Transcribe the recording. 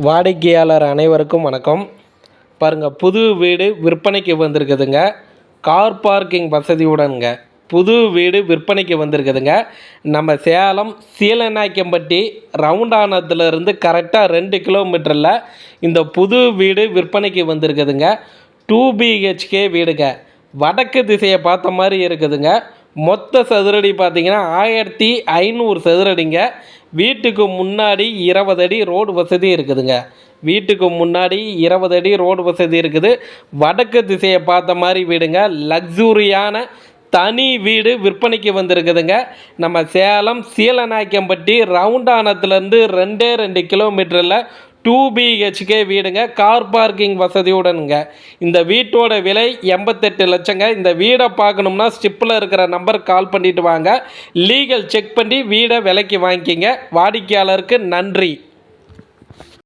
வாடிக்கையாளர் அனைவருக்கும் வணக்கம். பாருங்கள், புது வீடு விற்பனைக்கு வந்திருக்குதுங்க. Car parking வசதியுடனுங்க. புது வீடு விற்பனைக்கு வந்திருக்குதுங்க. நம்ம சேலம் சீலநாயக்கம்பட்டி ரவுண்டானத்துலேருந்து கரெக்டாக 2 கிலோமீட்டரில் இந்த புது வீடு விற்பனைக்கு வந்திருக்குதுங்க. 2 BHK வீடுங்க. வடக்கு திசையை பார்த்த மாதிரி இருக்குதுங்க. மொத்த சதுரடி பார்த்திங்கன்னா 1500 சதுரடிங்க. வீட்டுக்கு முன்னாடி 20 அடி ரோடு வசதி இருக்குதுங்க. வீட்டுக்கு முன்னாடி 20 அடி ரோடு வசதி இருக்குது. வடக்கு திசையை பார்த்த மாதிரி வீடுங்க. லக்ஸூரியான தனி வீடு விற்பனைக்கு வந்திருக்குதுங்க. நம்ம சேலம் சீலநாயக்கம்பட்டி ரவுண்டானத்துலேருந்து 2 கிலோமீட்டரில் 2 BHK வீடுங்க. கார் பார்க்கிங் வசதியுடனுங்க. இந்த வீட்டோட விலை 88 லட்சங்க. இந்த வீடை பார்க்கணும்னா ஸ்டிப்பில் இருக்கிற நம்பருக்கு கால் பண்ணிட்டு வாங்க. லீகல் செக் பண்ணி வீடை விலைக்கு வாங்கிக்கிங்க. வாடிக்கையாளருக்கு நன்றி.